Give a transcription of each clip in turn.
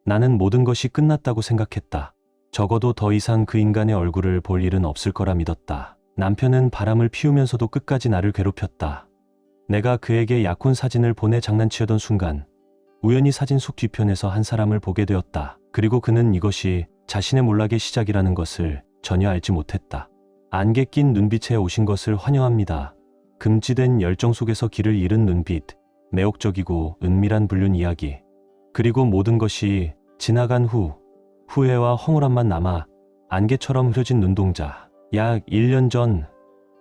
나는 모든 것이 끝났다고 생각했다. 적어도 더 이상 그 인간의 얼굴을 볼 일은 없을 거라 믿었다. 남편은 바람을 피우면서도 끝까지 나를 괴롭혔다. 내가 그에게 약혼 사진을 보내 장난치던 순간 우연히 사진 속 뒤편에서 한 사람을 보게 되었다. 그리고 그는 이것이 자신의 몰락의 시작이라는 것을 전혀 알지 못했다. 안개 낀 눈빛에 오신 것을 환영합니다. 금지된 열정 속에서 길을 잃은 눈빛, 매혹적이고 은밀한 불륜 이야기, 그리고 모든 것이 지나간 후 후회와 허물함만 남아 안개처럼 흐려진 눈동자. 약 1년 전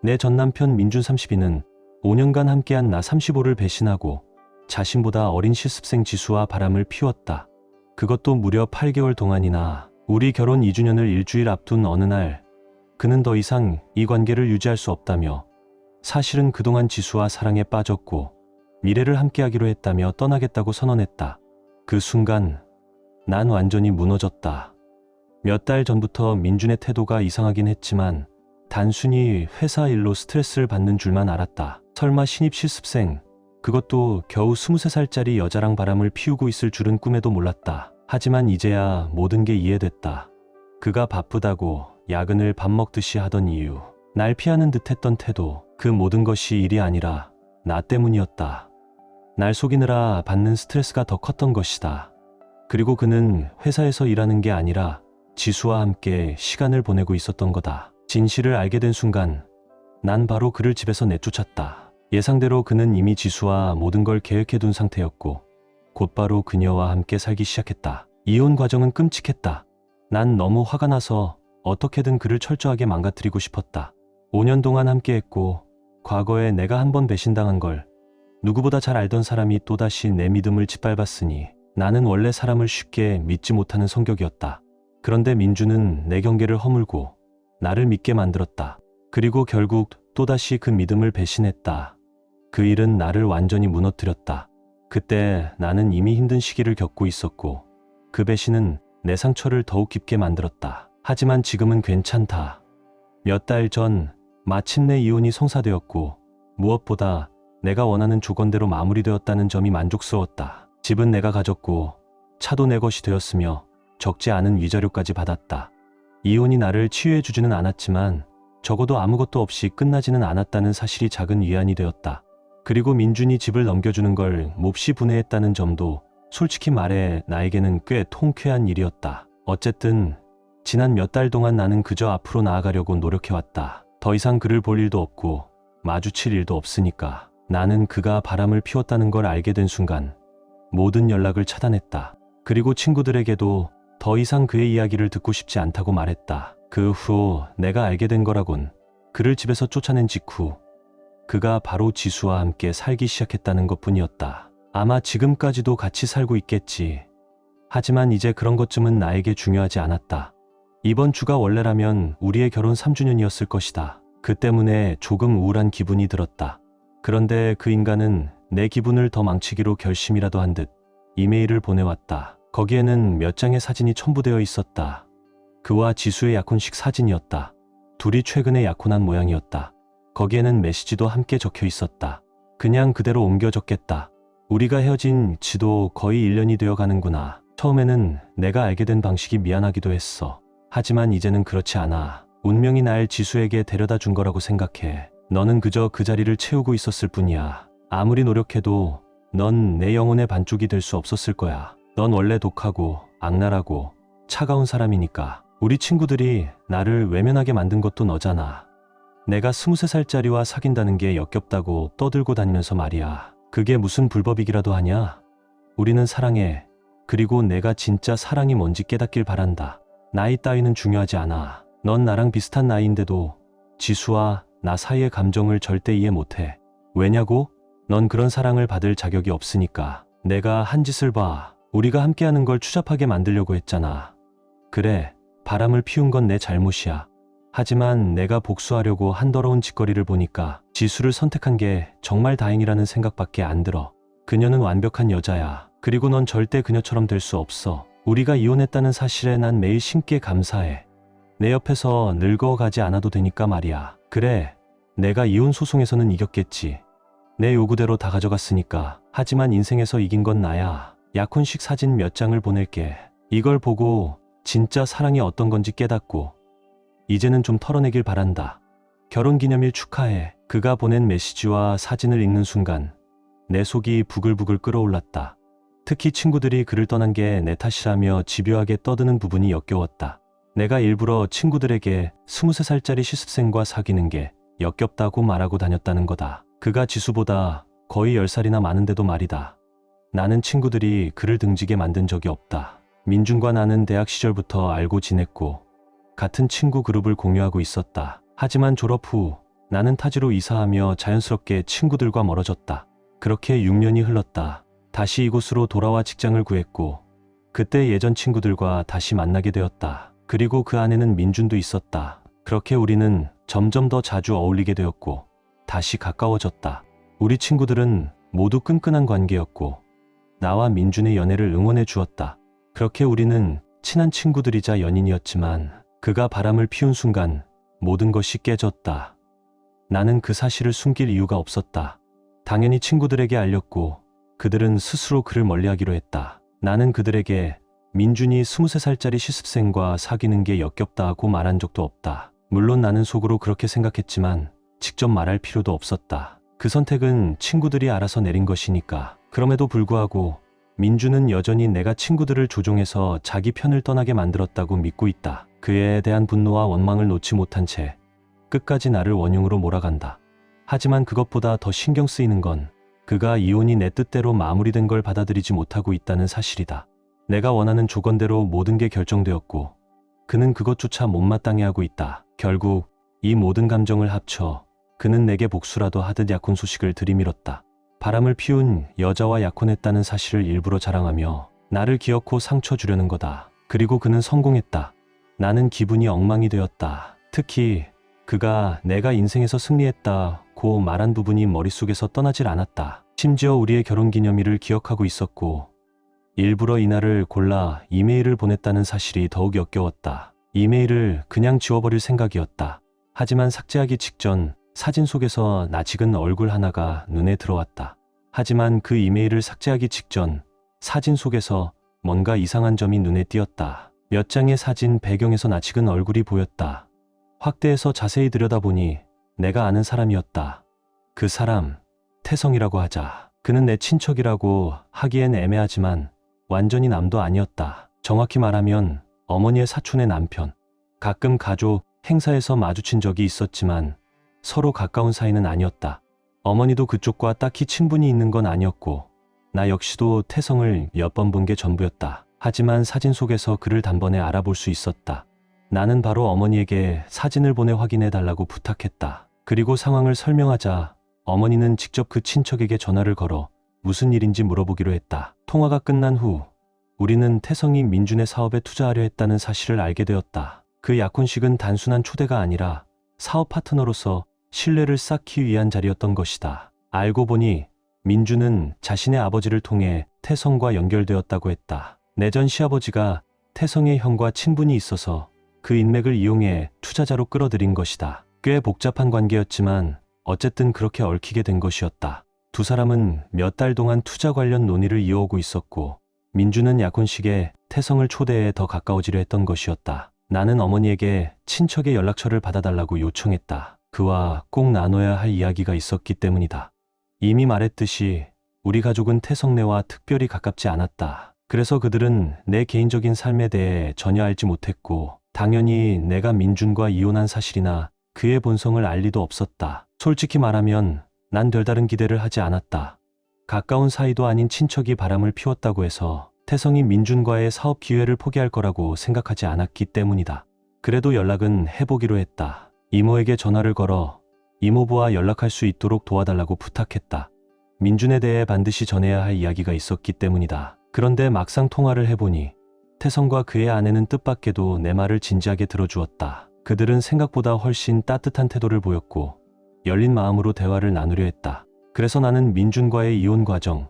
내 전남편 민준 32는 5년간 함께한 나 35를 배신하고 자신보다 어린 실습생 지수와 바람을 피웠다. 그것도 무려 8개월 동안이나. 우리 결혼 2주년을 일주일 앞둔 어느 날 그는 더 이상 이 관계를 유지할 수 없다며, 사실은 그동안 지수와 사랑에 빠졌고 미래를 함께하기로 했다며 떠나겠다고 선언했다. 그 순간 난 완전히 무너졌다. 몇 달 전부터 민준의 태도가 이상하긴 했지만 단순히 회사 일로 스트레스를 받는 줄만 알았다. 설마 신입 실습생, 그것도 겨우 23살짜리 여자랑 바람을 피우고 있을 줄은 꿈에도 몰랐다. 하지만 이제야 모든 게 이해됐다. 그가 바쁘다고 야근을 밥 먹듯이 하던 이유, 날 피하는 듯했던 태도, 그 모든 것이 일이 아니라 나 때문이었다. 날 속이느라 받는 스트레스가 더 컸던 것이다. 그리고 그는 회사에서 일하는 게 아니라 지수와 함께 시간을 보내고 있었던 거다. 진실을 알게 된 순간 난 바로 그를 집에서 내쫓았다. 예상대로 그는 이미 지수와 모든 걸 계획해둔 상태였고 곧바로 그녀와 함께 살기 시작했다. 이혼 과정은 끔찍했다. 난 너무 화가 나서 어떻게든 그를 철저하게 망가뜨리고 싶었다. 5년 동안 함께했고 과거에 내가 한 번 배신당한 걸 누구보다 잘 알던 사람이 또다시 내 믿음을 짓밟았으니 나는 원래 사람을 쉽게 믿지 못하는 성격이었다. 그런데 민주는 내 경계를 허물고 나를 믿게 만들었다. 그리고 결국 또다시 그 믿음을 배신했다. 그 일은 나를 완전히 무너뜨렸다. 그때 나는 이미 힘든 시기를 겪고 있었고 그 배신은 내 상처를 더욱 깊게 만들었다. 하지만 지금은 괜찮다. 몇 달 전 마침내 이혼이 성사되었고 무엇보다 내가 원하는 조건대로 마무리되었다는 점이 만족스러웠다. 집은 내가 가졌고 차도 내 것이 되었으며 적지 않은 위자료까지 받았다. 이혼이 나를 치유해주지는 않았지만 적어도 아무것도 없이 끝나지는 않았다는 사실이 작은 위안이 되었다. 그리고 민준이 집을 넘겨주는 걸 몹시 분해했다는 점도 솔직히 말해 나에게는 꽤 통쾌한 일이었다. 어쨌든 지난 몇 달 동안 나는 그저 앞으로 나아가려고 노력해왔다. 더 이상 그를 볼 일도 없고 마주칠 일도 없으니까. 나는 그가 바람을 피웠다는 걸 알게 된 순간 모든 연락을 차단했다. 그리고 친구들에게도 더 이상 그의 이야기를 듣고 싶지 않다고 말했다. 그 후 내가 알게 된 거라곤 그를 집에서 쫓아낸 직후 그가 바로 지수와 함께 살기 시작했다는 것뿐이었다. 아마 지금까지도 같이 살고 있겠지. 하지만 이제 그런 것쯤은 나에게 중요하지 않았다. 이번 주가 원래라면 우리의 결혼 3주년이었을 것이다. 그 때문에 조금 우울한 기분이 들었다. 그런데 그 인간은 내 기분을 더 망치기로 결심이라도 한 듯 이메일을 보내왔다. 거기에는 몇 장의 사진이 첨부되어 있었다. 그와 지수의 약혼식 사진이었다. 둘이 최근에 약혼한 모양이었다. 거기에는 메시지도 함께 적혀 있었다. 그냥 그대로 옮겨 적겠다. 우리가 헤어진 지도 거의 1년이 되어 가는구나. 처음에는 내가 알게 된 방식이 미안하기도 했어. 하지만 이제는 그렇지 않아. 운명이 날 지수에게 데려다 준 거라고 생각해. 너는 그저 그 자리를 채우고 있었을 뿐이야. 아무리 노력해도 넌 내 영혼의 반쪽이 될 수 없었을 거야. 넌 원래 독하고 악랄하고 차가운 사람이니까. 우리 친구들이 나를 외면하게 만든 것도 너잖아. 내가 23살짜리와 사귄다는 게 역겹다고 떠들고 다니면서 말이야. 그게 무슨 불법이기라도 하냐? 우리는 사랑해. 그리고 내가 진짜 사랑이 뭔지 깨닫길 바란다. 나이 따위는 중요하지 않아. 넌 나랑 비슷한 나이인데도 지수와 나 사이의 감정을 절대 이해 못해. 왜냐고? 넌 그런 사랑을 받을 자격이 없으니까. 내가 한 짓을 봐. 우리가 함께하는 걸 추잡하게 만들려고 했잖아. 그래, 바람을 피운 건 내 잘못이야. 하지만 내가 복수하려고 한 더러운 짓거리를 보니까 지수를 선택한 게 정말 다행이라는 생각밖에 안 들어. 그녀는 완벽한 여자야. 그리고 넌 절대 그녀처럼 될 수 없어. 우리가 이혼했다는 사실에 난 매일 신께 감사해. 내 옆에서 늙어가지 않아도 되니까 말이야. 그래, 내가 이혼 소송에서는 이겼겠지. 내 요구대로 다 가져갔으니까. 하지만 인생에서 이긴 건 나야. 약혼식 사진 몇 장을 보낼게. 이걸 보고 진짜 사랑이 어떤 건지 깨닫고 이제는 좀 털어내길 바란다. 결혼기념일 축하해. 그가 보낸 메시지와 사진을 읽는 순간 내 속이 부글부글 끓어올랐다. 특히 친구들이 그를 떠난 게 내 탓이라며 집요하게 떠드는 부분이 역겨웠다. 내가 일부러 친구들에게 23살짜리 실습생과 사귀는 게 역겹다고 말하고 다녔다는 거다. 그가 지수보다 거의 10살이나 많은데도 말이다. 나는 친구들이 그를 등지게 만든 적이 없다. 민준과 나는 대학 시절부터 알고 지냈고 같은 친구 그룹을 공유하고 있었다. 하지만 졸업 후 나는 타지로 이사하며 자연스럽게 친구들과 멀어졌다. 그렇게 6년이 흘렀다. 다시 이곳으로 돌아와 직장을 구했고 그때 예전 친구들과 다시 만나게 되었다. 그리고 그 안에는 민준도 있었다. 그렇게 우리는 점점 더 자주 어울리게 되었고 다시 가까워졌다. 우리 친구들은 모두 끈끈한 관계였고 나와 민준의 연애를 응원해 주었다. 그렇게 우리는 친한 친구들이자 연인이었지만 그가 바람을 피운 순간 모든 것이 깨졌다. 나는 그 사실을 숨길 이유가 없었다. 당연히 친구들에게 알렸고 그들은 스스로 그를 멀리하기로 했다. 나는 그들에게 민준이 23살짜리 실습생과 사귀는 게 역겹다고 말한 적도 없다. 물론 나는 속으로 그렇게 생각했지만 직접 말할 필요도 없었다. 그 선택은 친구들이 알아서 내린 것이니까. 그럼에도 불구하고 민준은 여전히 내가 친구들을 조종해서 자기 편을 떠나게 만들었다고 믿고 있다. 그에 대한 분노와 원망을 놓지 못한 채 끝까지 나를 원흉으로 몰아간다. 하지만 그것보다 더 신경 쓰이는 건 그가 이혼이 내 뜻대로 마무리된 걸 받아들이지 못하고 있다는 사실이다. 내가 원하는 조건대로 모든 게 결정되었고 그는 그것조차 못마땅해 하고 있다. 결국 이 모든 감정을 합쳐 그는 내게 복수라도 하듯 약혼 소식을 들이밀었다. 바람을 피운 여자와 약혼했다는 사실을 일부러 자랑하며 나를 기어코 상처 주려는 거다. 그리고 그는 성공했다. 나는 기분이 엉망이 되었다. 특히 그가 내가 인생에서 승리했다고 말한 부분이 머릿속에서 떠나질 않았다. 심지어 우리의 결혼기념일을 기억하고 있었고 일부러 이날을 골라 이메일을 보냈다는 사실이 더욱 역겨웠다. 이메일을 그냥 지워버릴 생각이었다. 하지만 삭제하기 직전 사진 속에서 낯익은 얼굴 하나가 눈에 들어왔다. 하지만 그 이메일을 삭제하기 직전 사진 속에서 뭔가 이상한 점이 눈에 띄었다. 몇 장의 사진 배경에서 낯익은 얼굴이 보였다. 확대해서 자세히 들여다보니 내가 아는 사람이었다. 그 사람, 태성이라고 하자. 그는 내 친척이라고 하기엔 애매하지만 완전히 남도 아니었다. 정확히 말하면 어머니의 사촌의 남편. 가끔 가족 행사에서 마주친 적이 있었지만 서로 가까운 사이는 아니었다. 어머니도 그쪽과 딱히 친분이 있는 건 아니었고 나 역시도 태성을 몇 번 본 게 전부였다. 하지만 사진 속에서 그를 단번에 알아볼 수 있었다. 나는 바로 어머니에게 사진을 보내 확인해 달라고 부탁했다. 그리고 상황을 설명하자 어머니는 직접 그 친척에게 전화를 걸어 무슨 일인지 물어보기로 했다. 통화가 끝난 후 우리는 태성이 민준의 사업에 투자하려 했다는 사실을 알게 되었다. 그 약혼식은 단순한 초대가 아니라 사업 파트너로서 신뢰를 쌓기 위한 자리였던 것이다. 알고 보니 민준은 자신의 아버지를 통해 태성과 연결되었다고 했다. 내전 시아버지가 태성의 형과 친분이 있어서 그 인맥을 이용해 투자자로 끌어들인 것이다. 꽤 복잡한 관계였지만 어쨌든 그렇게 얽히게 된 것이었다. 두 사람은 몇 달 동안 투자 관련 논의를 이어오고 있었고 민준은 약혼식에 태성을 초대해 더 가까워지려 했던 것이었다. 나는 어머니에게 친척의 연락처를 받아달라고 요청했다. 그와 꼭 나눠야 할 이야기가 있었기 때문이다. 이미 말했듯이 우리 가족은 태성네와 특별히 가깝지 않았다. 그래서 그들은 내 개인적인 삶에 대해 전혀 알지 못했고 당연히 내가 민준과 이혼한 사실이나 그의 본성을 알 리도 없었다. 솔직히 말하면 난 별다른 기대를 하지 않았다. 가까운 사이도 아닌 친척이 바람을 피웠다고 해서 태성이 민준과의 사업 기회를 포기할 거라고 생각하지 않았기 때문이다. 그래도 연락은 해보기로 했다. 이모에게 전화를 걸어 이모부와 연락할 수 있도록 도와달라고 부탁했다. 민준에 대해 반드시 전해야 할 이야기가 있었기 때문이다. 그런데 막상 통화를 해보니 태성과 그의 아내는 뜻밖에도 내 말을 진지하게 들어주었다. 그들은 생각보다 훨씬 따뜻한 태도를 보였고 열린 마음으로 대화를 나누려 했다. 그래서 나는 민준과의 이혼 과정,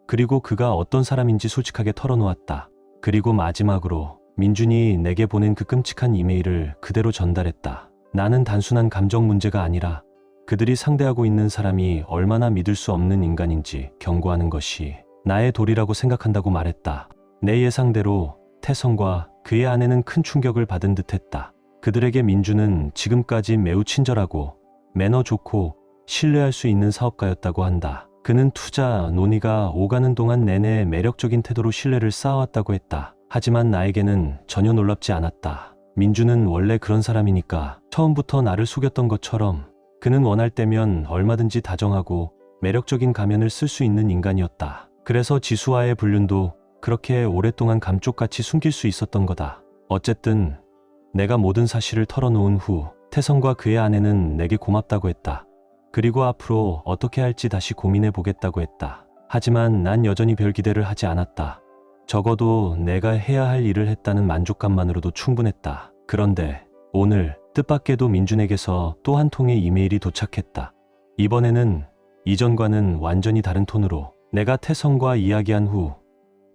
그리고 그가 어떤 사람인지 솔직하게 털어놓았다. 그리고 마지막으로 민준이 내게 보낸 그 끔찍한 이메일을 그대로 전달했다. 나는 단순한 감정 문제가 아니라 그들이 상대하고 있는 사람이 얼마나 믿을 수 없는 인간인지 경고하는 것이 나의 도리라고 생각한다고 말했다. 내 예상대로 태성과 그의 아내는 큰 충격을 받은 듯했다. 그들에게 민주는 지금까지 매우 친절하고 매너 좋고 신뢰할 수 있는 사업가였다고 한다. 그는 투자, 논의가 오가는 동안 내내 매력적인 태도로 신뢰를 쌓아왔다고 했다. 하지만 나에게는 전혀 놀랍지 않았다. 민주는 원래 그런 사람이니까 처음부터 나를 속였던 것처럼 그는 원할 때면 얼마든지 다정하고 매력적인 가면을 쓸 수 있는 인간이었다. 그래서 지수와의 불륜도 그렇게 오랫동안 감쪽같이 숨길 수 있었던 거다. 어쨌든 내가 모든 사실을 털어놓은 후 태성과 그의 아내는 내게 고맙다고 했다. 그리고 앞으로 어떻게 할지 다시 고민해 보겠다고 했다. 하지만 난 여전히 별 기대를 하지 않았다. 적어도 내가 해야 할 일을 했다는 만족감만으로도 충분했다. 그런데 오늘 뜻밖에도 민준에게서 또 한 통의 이메일이 도착했다. 이번에는 이전과는 완전히 다른 톤으로 내가 태성과 이야기한 후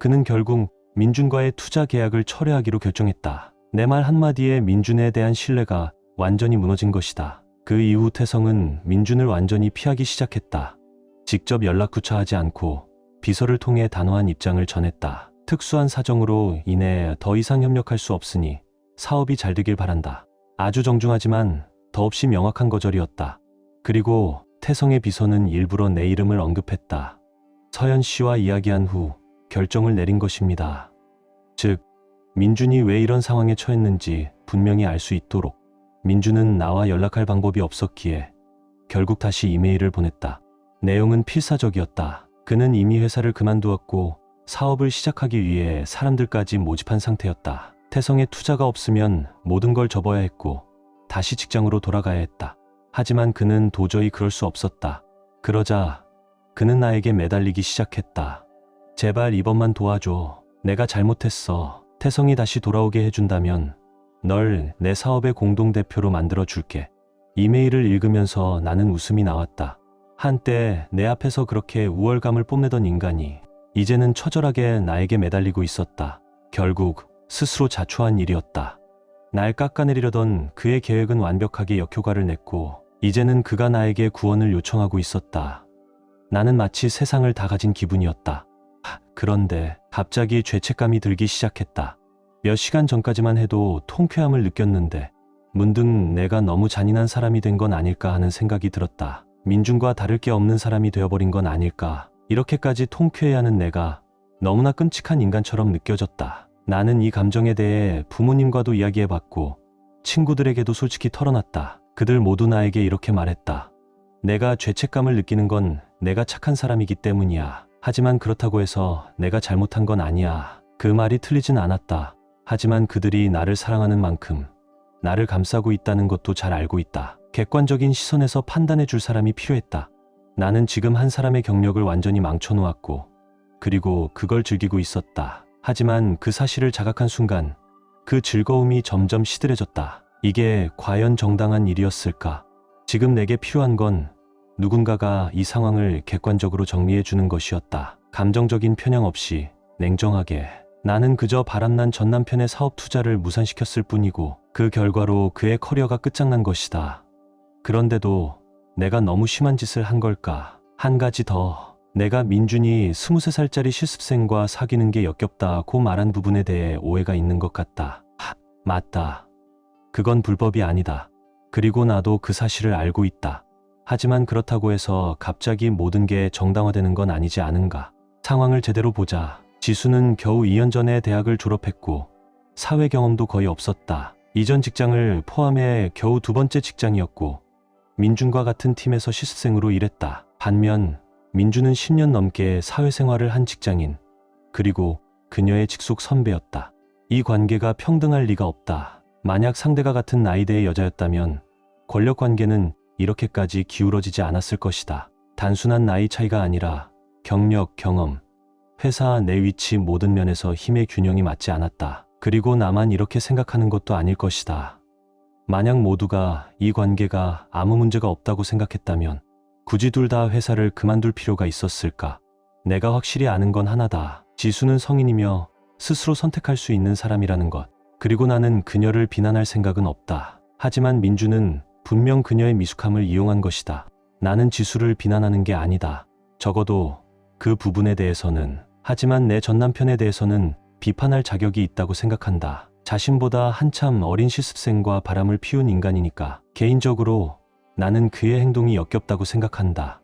그는 결국 민준과의 투자 계약을 철회하기로 결정했다. 내 말 한마디에 민준에 대한 신뢰가 완전히 무너진 것이다. 그 이후 태성은 민준을 완전히 피하기 시작했다. 직접 연락조차 않고 비서를 통해 단호한 입장을 전했다. 특수한 사정으로 인해 더 이상 협력할 수 없으니 사업이 잘 되길 바란다. 아주 정중하지만 더없이 명확한 거절이었다. 그리고 태성의 비서는 일부러 내 이름을 언급했다. 서연 씨와 이야기한 후 결정을 내린 것입니다. 즉, 민준이 왜 이런 상황에 처했는지 분명히 알 수 있도록. 민준은 나와 연락할 방법이 없었기에 결국 다시 이메일을 보냈다. 내용은 필사적이었다. 그는 이미 회사를 그만두었고 사업을 시작하기 위해 사람들까지 모집한 상태였다. 태성의 투자가 없으면 모든 걸 접어야 했고 다시 직장으로 돌아가야 했다. 하지만 그는 도저히 그럴 수 없었다. 그러자 그는 나에게 매달리기 시작했다. 제발 이번만 도와줘. 내가 잘못했어. 태성이 다시 돌아오게 해준다면 널 내 사업의 공동대표로 만들어 줄게. 이메일을 읽으면서 나는 웃음이 나왔다. 한때 내 앞에서 그렇게 우월감을 뽐내던 인간이 이제는 처절하게 나에게 매달리고 있었다. 결국 스스로 자초한 일이었다. 날 깎아내리려던 그의 계획은 완벽하게 역효과를 냈고 이제는 그가 나에게 구원을 요청하고 있었다. 나는 마치 세상을 다 가진 기분이었다. 그런데 갑자기 죄책감이 들기 시작했다. 몇 시간 전까지만 해도 통쾌함을 느꼈는데 문득 내가 너무 잔인한 사람이 된 건 아닐까 하는 생각이 들었다. 민준과 다를 게 없는 사람이 되어버린 건 아닐까. 이렇게까지 통쾌해하는 내가 너무나 끔찍한 인간처럼 느껴졌다. 나는 이 감정에 대해 부모님과도 이야기해봤고 친구들에게도 솔직히 털어놨다. 그들 모두 나에게 이렇게 말했다. 내가 죄책감을 느끼는 건 내가 착한 사람이기 때문이야. 하지만 그렇다고 해서 내가 잘못한 건 아니야. 그 말이 틀리진 않았다. 하지만 그들이 나를 사랑하는 만큼 나를 감싸고 있다는 것도 잘 알고 있다. 객관적인 시선에서 판단해 줄 사람이 필요했다. 나는 지금 한 사람의 경력을 완전히 망쳐놓았고 그리고 그걸 즐기고 있었다. 하지만 그 사실을 자각한 순간 그 즐거움이 점점 시들해졌다. 이게 과연 정당한 일이었을까? 지금 내게 필요한 건 누군가가 이 상황을 객관적으로 정리해 주는 것이었다. 감정적인 편향 없이 냉정하게. 나는 그저 바람난 전 남편의 사업 투자를 무산시켰을 뿐이고 그 결과로 그의 커리어가 끝장난 것이다. 그런데도 내가 너무 심한 짓을 한 걸까? 한 가지 더. 내가 민준이 23살짜리 실습생과 사귀는 게 역겹다고 말한 부분에 대해 오해가 있는 것 같다. 맞다. 그건 불법이 아니다. 그리고 나도 그 사실을 알고 있다. 하지만 그렇다고 해서 갑자기 모든 게 정당화되는 건 아니지 않은가. 상황을 제대로 보자. 지수는 겨우 2년 전에 대학을 졸업했고 사회 경험도 거의 없었다. 이전 직장을 포함해 겨우 두 번째 직장이었고 민준과 같은 팀에서 실습생으로 일했다. 반면 민준은 10년 넘게 사회생활을 한 직장인, 그리고 그녀의 직속 선배였다. 이 관계가 평등할 리가 없다. 만약 상대가 같은 나이대의 여자였다면 권력 관계는 이렇게까지 기울어지지 않았을 것이다. 단순한 나이 차이가 아니라 경력, 경험, 회사 내 위치 모든 면에서 힘의 균형이 맞지 않았다. 그리고 나만 이렇게 생각하는 것도 아닐 것이다. 만약 모두가 이 관계가 아무 문제가 없다고 생각했다면 굳이 둘 다 회사를 그만둘 필요가 있었을까? 내가 확실히 아는 건 하나다. 지수는 성인이며 스스로 선택할 수 있는 사람이라는 것. 그리고 나는 그녀를 비난할 생각은 없다. 하지만 민주는 분명 그녀의 미숙함을 이용한 것이다. 나는 지수를 비난하는 게 아니다. 적어도 그 부분에 대해서는. 하지만 내 전남편에 대해서는 비판할 자격이 있다고 생각한다. 자신보다 한참 어린 실습생과 바람을 피운 인간이니까. 개인적으로 나는 그의 행동이 역겹다고 생각한다.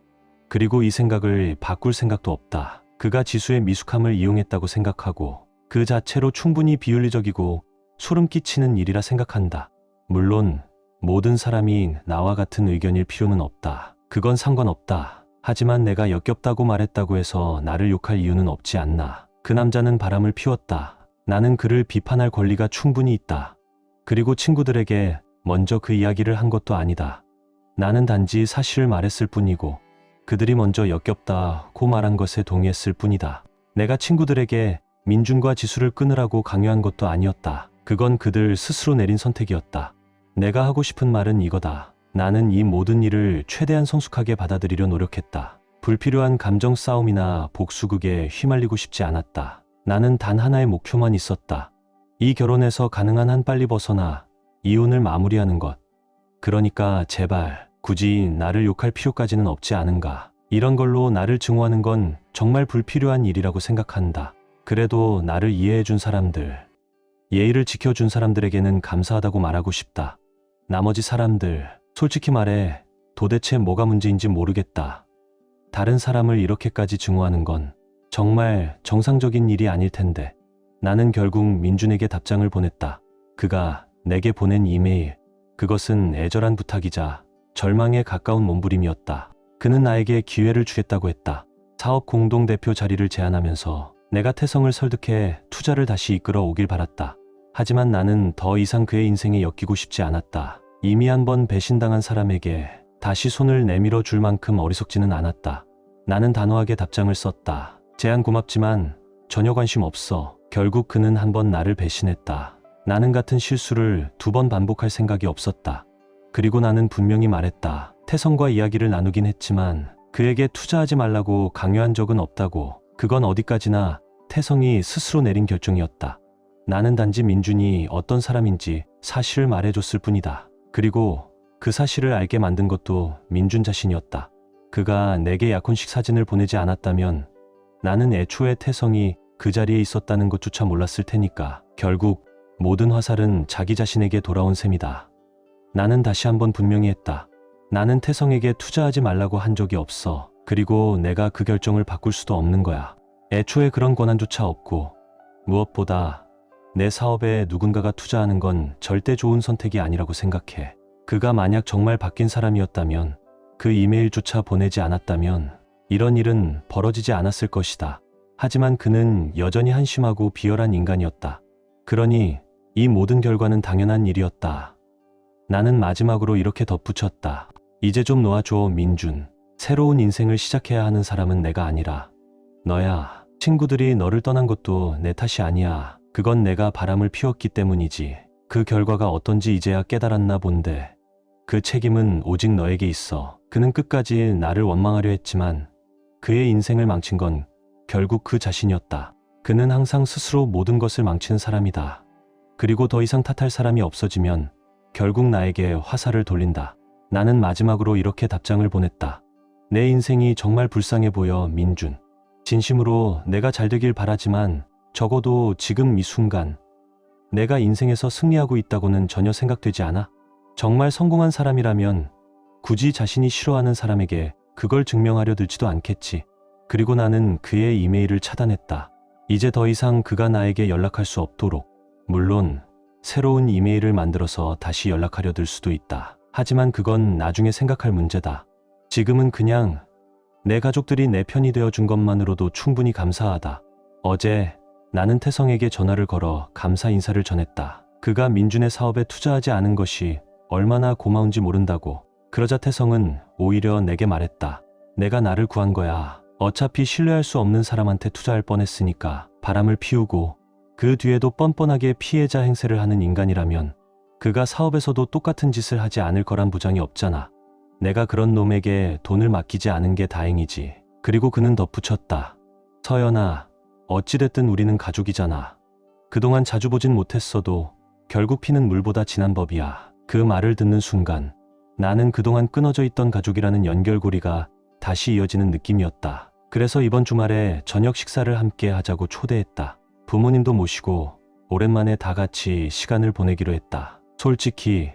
그리고 이 생각을 바꿀 생각도 없다. 그가 지수의 미숙함을 이용했다고 생각하고 그 자체로 충분히 비윤리적이고 소름 끼치는 일이라 생각한다. 물론 모든 사람이 나와 같은 의견일 필요는 없다. 그건 상관없다. 하지만 내가 역겹다고 말했다고 해서 나를 욕할 이유는 없지 않나. 그 남자는 바람을 피웠다. 나는 그를 비판할 권리가 충분히 있다. 그리고 친구들에게 먼저 그 이야기를 한 것도 아니다. 나는 단지 사실을 말했을 뿐이고 그들이 먼저 역겹다고 말한 것에 동의했을 뿐이다. 내가 친구들에게 민준과 지수를 끊으라고 강요한 것도 아니었다. 그건 그들 스스로 내린 선택이었다. 내가 하고 싶은 말은 이거다. 나는 이 모든 일을 최대한 성숙하게 받아들이려 노력했다. 불필요한 감정 싸움이나 복수극에 휘말리고 싶지 않았다. 나는 단 하나의 목표만 있었다. 이 결혼에서 가능한 한 빨리 벗어나 이혼을 마무리하는 것. 그러니까 제발 굳이 나를 욕할 필요까지는 없지 않은가. 이런 걸로 나를 증오하는 건 정말 불필요한 일이라고 생각한다. 그래도 나를 이해해준 사람들, 예의를 지켜준 사람들에게는 감사하다고 말하고 싶다. 나머지 사람들, 솔직히 말해 도대체 뭐가 문제인지 모르겠다. 다른 사람을 이렇게까지 증오하는 건 정말 정상적인 일이 아닐 텐데. 나는 결국 민준에게 답장을 보냈다. 그가 내게 보낸 이메일, 그것은 애절한 부탁이자 절망에 가까운 몸부림이었다. 그는 나에게 기회를 주겠다고 했다. 사업 공동대표 자리를 제안하면서 내가 태성을 설득해 투자를 다시 이끌어 오길 바랐다. 하지만 나는 더 이상 그의 인생에 엮이고 싶지 않았다. 이미 한번 배신당한 사람에게 다시 손을 내밀어 줄 만큼 어리석지는 않았다. 나는 단호하게 답장을 썼다. 제안 고맙지만 전혀 관심 없어. 결국 그는 한번 나를 배신했다. 나는 같은 실수를 2번 반복할 생각이 없었다. 그리고 나는 분명히 말했다. 태성과 이야기를 나누긴 했지만 그에게 투자하지 말라고 강요한 적은 없다고. 그건 어디까지나 태성이 스스로 내린 결정이었다. 나는 단지 민준이 어떤 사람인지 사실을 말해줬을 뿐이다. 그리고 그 사실을 알게 만든 것도 민준 자신이었다. 그가 내게 약혼식 사진을 보내지 않았다면 나는 애초에 태성이 그 자리에 있었다는 것조차 몰랐을 테니까. 결국 모든 화살은 자기 자신에게 돌아온 셈이다. 나는 다시 한번 분명히 했다. 나는 태성에게 투자하지 말라고 한 적이 없어. 그리고 내가 그 결정을 바꿀 수도 없는 거야. 애초에 그런 권한조차 없고, 무엇보다 내 사업에 누군가가 투자하는 건 절대 좋은 선택이 아니라고 생각해. 그가 만약 정말 바뀐 사람이었다면, 그 이메일조차 보내지 않았다면 이런 일은 벌어지지 않았을 것이다. 하지만 그는 여전히 한심하고 비열한 인간이었다. 그러니 이 모든 결과는 당연한 일이었다. 나는 마지막으로 이렇게 덧붙였다. 이제 좀 놓아줘, 민준. 새로운 인생을 시작해야 하는 사람은 내가 아니라 너야. 친구들이 너를 떠난 것도 내 탓이 아니야. 그건 내가 바람을 피웠기 때문이지. 그 결과가 어떤지 이제야 깨달았나 본데 그 책임은 오직 너에게 있어. 그는 끝까지 나를 원망하려 했지만 그의 인생을 망친 건 결국 그 자신이었다. 그는 항상 스스로 모든 것을 망치는 사람이다. 그리고 더 이상 탓할 사람이 없어지면 결국 나에게 화살을 돌린다. 나는 마지막으로 이렇게 답장을 보냈다. 내 인생이 정말 불쌍해 보여, 민준. 진심으로 내가 잘 되길 바라지만 적어도 지금 이 순간 내가 인생에서 승리하고 있다고는 전혀 생각되지 않아. 정말 성공한 사람이라면 굳이 자신이 싫어하는 사람에게 그걸 증명하려 들지도 않겠지. 그리고 나는 그의 이메일을 차단했다. 이제 더 이상 그가 나에게 연락할 수 없도록. 물론 새로운 이메일을 만들어서 다시 연락하려 들 수도 있다. 하지만 그건 나중에 생각할 문제다. 지금은 그냥 내 가족들이 내 편이 되어준 것만으로도 충분히 감사하다. 어제 나는 태성에게 전화를 걸어 감사 인사를 전했다. 그가 민준의 사업에 투자하지 않은 것이 얼마나 고마운지 모른다고. 그러자 태성은 오히려 내게 말했다. 내가 나를 구한 거야. 어차피 신뢰할 수 없는 사람한테 투자할 뻔했으니까. 바람을 피우고 그 뒤에도 뻔뻔하게 피해자 행세를 하는 인간이라면 그가 사업에서도 똑같은 짓을 하지 않을 거란 보장이 없잖아. 내가 그런 놈에게 돈을 맡기지 않은 게 다행이지. 그리고 그는 덧붙였다. 서연아, 어찌됐든 우리는 가족이잖아. 그동안 자주 보진 못했어도 결국 피는 물보다 진한 법이야. 그 말을 듣는 순간 나는 그동안 끊어져 있던 가족이라는 연결고리가 다시 이어지는 느낌이었다. 그래서 이번 주말에 저녁 식사를 함께 하자고 초대했다. 부모님도 모시고 오랜만에 다 같이 시간을 보내기로 했다. 솔직히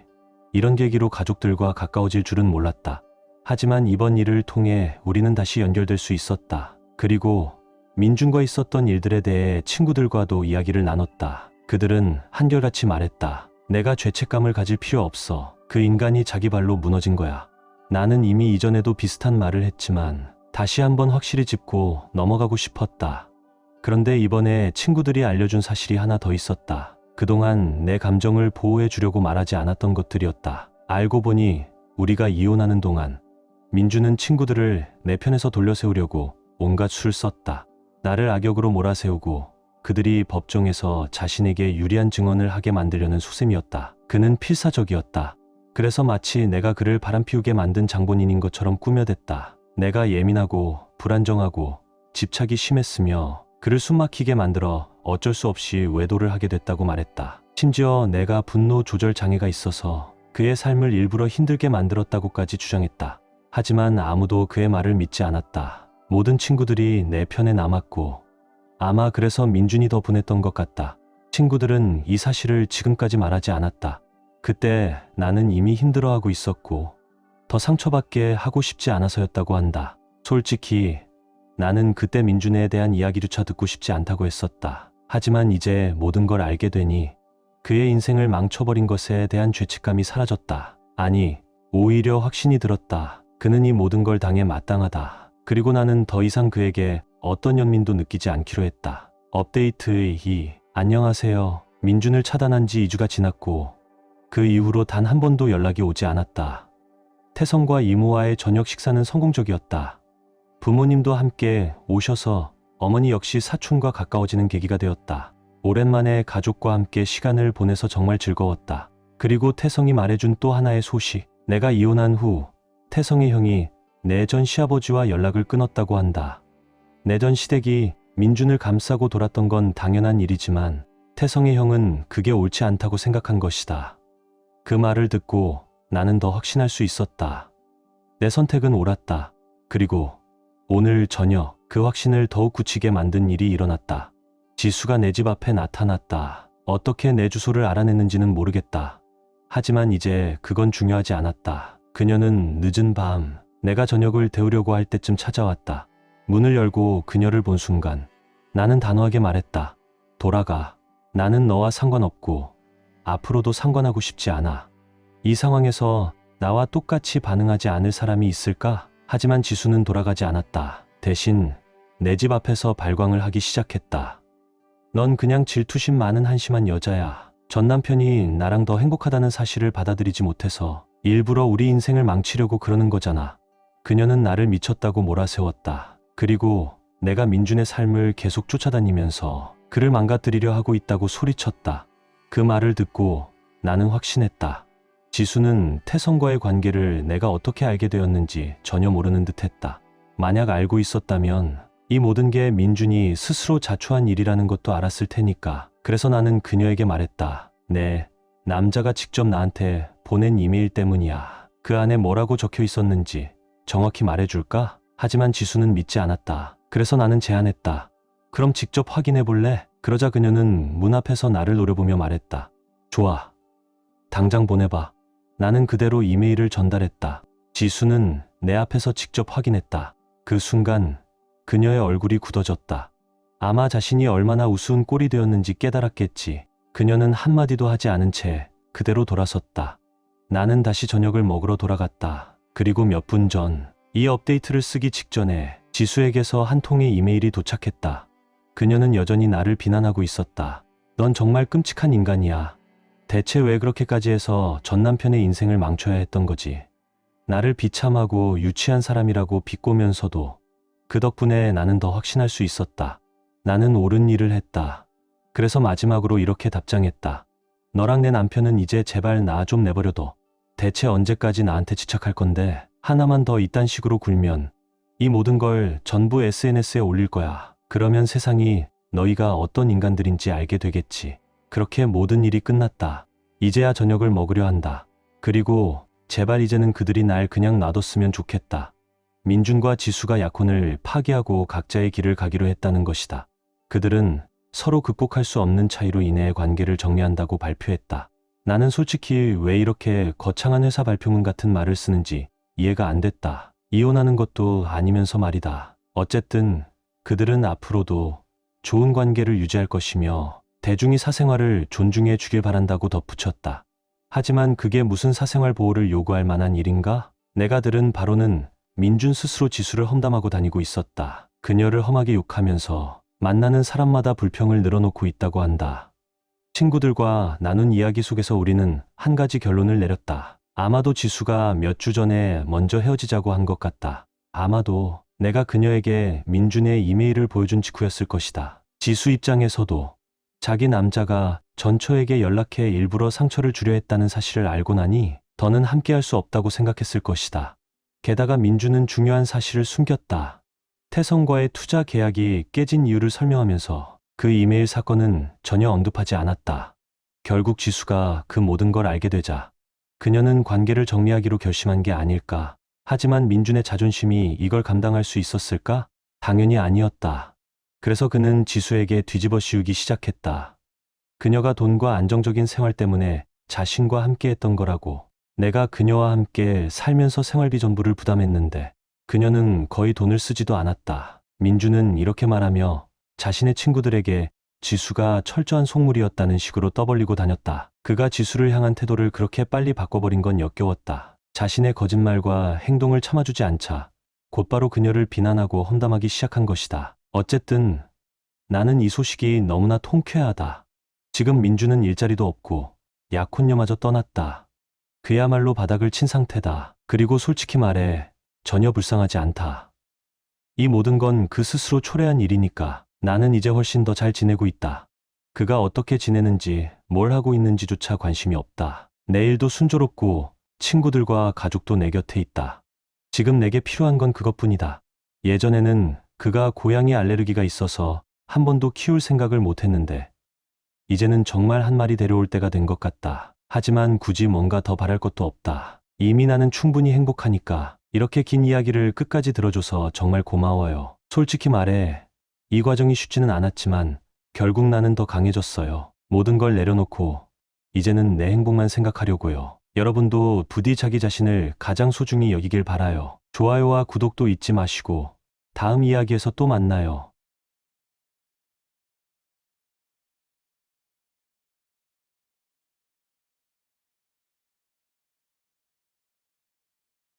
이런 계기로 가족들과 가까워질 줄은 몰랐다. 하지만 이번 일을 통해 우리는 다시 연결될 수 있었다. 그리고 민준과 있었던 일들에 대해 친구들과도 이야기를 나눴다. 그들은 한결같이 말했다. 내가 죄책감을 가질 필요 없어. 그 인간이 자기 발로 무너진 거야. 나는 이미 이전에도 비슷한 말을 했지만 다시 한번 확실히 짚고 넘어가고 싶었다. 그런데 이번에 친구들이 알려준 사실이 하나 더 있었다. 그동안 내 감정을 보호해 주려고 말하지 않았던 것들이었다. 알고 보니 우리가 이혼하는 동안 민주는 친구들을 내 편에서 돌려세우려고 온갖 수를 썼다. 나를 악역으로 몰아세우고 그들이 법정에서 자신에게 유리한 증언을 하게 만들려는 수셈이었다. 그는 필사적이었다. 그래서 마치 내가 그를 바람피우게 만든 장본인인 것처럼 꾸며댔다. 내가 예민하고 불안정하고 집착이 심했으며 그를 숨막히게 만들어 어쩔 수 없이 외도를 하게 됐다고 말했다. 심지어 내가 분노 조절 장애가 있어서 그의 삶을 일부러 힘들게 만들었다고까지 주장했다. 하지만 아무도 그의 말을 믿지 않았다. 모든 친구들이 내 편에 남았고 아마 그래서 민준이 더 분했던 것 같다. 친구들은 이 사실을 지금까지 말하지 않았다. 그때 나는 이미 힘들어하고 있었고 더 상처받게 하고 싶지 않아서였다고 한다. 솔직히 나는 그때 민준에 대한 이야기조차 듣고 싶지 않다고 했었다. 하지만 이제 모든 걸 알게 되니 그의 인생을 망쳐버린 것에 대한 죄책감이 사라졌다. 아니, 오히려 확신이 들었다. 그는 이 모든 걸 당해 마땅하다. 그리고 나는 더 이상 그에게 어떤 연민도 느끼지 않기로 했다. 업데이트의 2. 안녕하세요. 민준을 차단한 지 2주가 지났고 그 이후로 단 한 번도 연락이 오지 않았다. 태성과 이모와의 저녁 식사는 성공적이었다. 부모님도 함께 오셔서 어머니 역시 사촌과 가까워지는 계기가 되었다. 오랜만에 가족과 함께 시간을 보내서 정말 즐거웠다. 그리고 태성이 말해준 또 하나의 소식. 내가 이혼한 후 태성의 형이 내 전 시아버지와 연락을 끊었다고 한다. 내 전 시댁이 민준을 감싸고 돌았던 건 당연한 일이지만 태성의 형은 그게 옳지 않다고 생각한 것이다. 그 말을 듣고 나는 더 확신할 수 있었다. 내 선택은 옳았다. 그리고 오늘 저녁 그 확신을 더욱 굳히게 만든 일이 일어났다. 지수가 내 집 앞에 나타났다. 어떻게 내 주소를 알아냈는지는 모르겠다. 하지만 이제 그건 중요하지 않았다. 그녀는 늦은 밤 내가 저녁을 데우려고 할 때쯤 찾아왔다. 문을 열고 그녀를 본 순간 나는 단호하게 말했다. 돌아가. 나는 너와 상관없고 앞으로도 상관하고 싶지 않아. 이 상황에서 나와 똑같이 반응하지 않을 사람이 있을까? 하지만 지수는 돌아가지 않았다. 대신 내 집 앞에서 발광을 하기 시작했다. 넌 그냥 질투심 많은 한심한 여자야. 전 남편이 나랑 더 행복하다는 사실을 받아들이지 못해서 일부러 우리 인생을 망치려고 그러는 거잖아. 그녀는 나를 미쳤다고 몰아세웠다. 그리고 내가 민준의 삶을 계속 쫓아다니면서 그를 망가뜨리려 하고 있다고 소리쳤다. 그 말을 듣고 나는 확신했다. 지수는 태성과의 관계를 내가 어떻게 알게 되었는지 전혀 모르는 듯했다. 만약 알고 있었다면 이 모든 게 민준이 스스로 자초한 일이라는 것도 알았을 테니까. 그래서 나는 그녀에게 말했다. 네, 남자가 직접 나한테 보낸 이메일 때문이야. 그 안에 뭐라고 적혀 있었는지 정확히 말해줄까? 하지만 지수는 믿지 않았다. 그래서 나는 제안했다. 그럼 직접 확인해 볼래? 그러자 그녀는 문 앞에서 나를 노려보며 말했다. 좋아. 당장 보내봐. 나는 그대로 이메일을 전달했다. 지수는 내 앞에서 직접 확인했다. 그 순간 그녀의 얼굴이 굳어졌다. 아마 자신이 얼마나 우스운 꼴이 되었는지 깨달았겠지. 그녀는 한마디도 하지 않은 채 그대로 돌아섰다. 나는 다시 저녁을 먹으러 돌아갔다. 그리고 몇 분 전, 이 업데이트를 쓰기 직전에 지수에게서 한 통의 이메일이 도착했다. 그녀는 여전히 나를 비난하고 있었다. 넌 정말 끔찍한 인간이야. 대체 왜 그렇게까지 해서 전 남편의 인생을 망쳐야 했던 거지? 나를 비참하고 유치한 사람이라고 비꼬면서도 그 덕분에 나는 더 확신할 수 있었다. 나는 옳은 일을 했다. 그래서 마지막으로 이렇게 답장했다. 너랑 내 남편은 이제 제발 나 좀 내버려둬. 대체 언제까지 나한테 집착할 건데 하나만 더 이딴 식으로 굴면 이 모든 걸 전부 SNS에 올릴 거야. 그러면 세상이 너희가 어떤 인간들인지 알게 되겠지. 그렇게 모든 일이 끝났다. 이제야 저녁을 먹으려 한다. 그리고 제발 이제는 그들이 날 그냥 놔뒀으면 좋겠다. 민준과 지수가 약혼을 파기하고 각자의 길을 가기로 했다는 것이다. 그들은 서로 극복할 수 없는 차이로 인해 관계를 정리한다고 발표했다. 나는 솔직히 왜 이렇게 거창한 회사 발표문 같은 말을 쓰는지 이해가 안 됐다. 이혼하는 것도 아니면서 말이다. 어쨌든 그들은 앞으로도 좋은 관계를 유지할 것이며 대중이 사생활을 존중해 주길 바란다고 덧붙였다. 하지만 그게 무슨 사생활 보호를 요구할 만한 일인가? 내가 들은 바로는 민준 스스로 지수를 험담하고 다니고 있었다. 그녀를 험하게 욕하면서 만나는 사람마다 불평을 늘어놓고 있다고 한다. 친구들과 나눈 이야기 속에서 우리는 한 가지 결론을 내렸다. 아마도 지수가 몇 주 전에 먼저 헤어지자고 한 것 같다. 아마도 내가 그녀에게 민준의 이메일을 보여준 직후였을 것이다. 지수 입장에서도 자기 남자가 전처에게 연락해 일부러 상처를 주려 했다는 사실을 알고 나니 더는 함께할 수 없다고 생각했을 것이다. 게다가 민준은 중요한 사실을 숨겼다. 태성과의 투자 계약이 깨진 이유를 설명하면서 그 이메일 사건은 전혀 언급하지 않았다. 결국 지수가 그 모든 걸 알게 되자 그녀는 관계를 정리하기로 결심한 게 아닐까. 하지만 민준의 자존심이 이걸 감당할 수 있었을까? 당연히 아니었다. 그래서 그는 지수에게 뒤집어 씌우기 시작했다. 그녀가 돈과 안정적인 생활 때문에 자신과 함께했던 거라고. 내가 그녀와 함께 살면서 생활비 전부를 부담했는데 그녀는 거의 돈을 쓰지도 않았다. 민준은 이렇게 말하며 자신의 친구들에게 지수가 철저한 속물이었다는 식으로 떠벌리고 다녔다. 그가 지수를 향한 태도를 그렇게 빨리 바꿔버린 건 역겨웠다. 자신의 거짓말과 행동을 참아주지 않자 곧바로 그녀를 비난하고 험담하기 시작한 것이다. 어쨌든 나는 이 소식이 너무나 통쾌하다. 지금 민준은 일자리도 없고 약혼녀마저 떠났다. 그야말로 바닥을 친 상태다. 그리고 솔직히 말해 전혀 불쌍하지 않다. 이 모든 건 그 스스로 초래한 일이니까. 나는 이제 훨씬 더 잘 지내고 있다. 그가 어떻게 지내는지 뭘 하고 있는지조차 관심이 없다. 내일도 순조롭고 친구들과 가족도 내 곁에 있다. 지금 내게 필요한 건 그것뿐이다. 예전에는 그가 고양이 알레르기가 있어서 한 번도 키울 생각을 못했는데 이제는 정말 한 마리 데려올 때가 된 것 같다. 하지만 굳이 뭔가 더 바랄 것도 없다. 이미 나는 충분히 행복하니까. 이렇게 긴 이야기를 끝까지 들어줘서 정말 고마워요. 솔직히 말해 이 과정이 쉽지는 않았지만 결국 나는 더 강해졌어요. 모든 걸 내려놓고 이제는 내 행복만 생각하려고요. 여러분도 부디 자기 자신을 가장 소중히 여기길 바라요. 좋아요와 구독도 잊지 마시고 다음 이야기에서 또 만나요.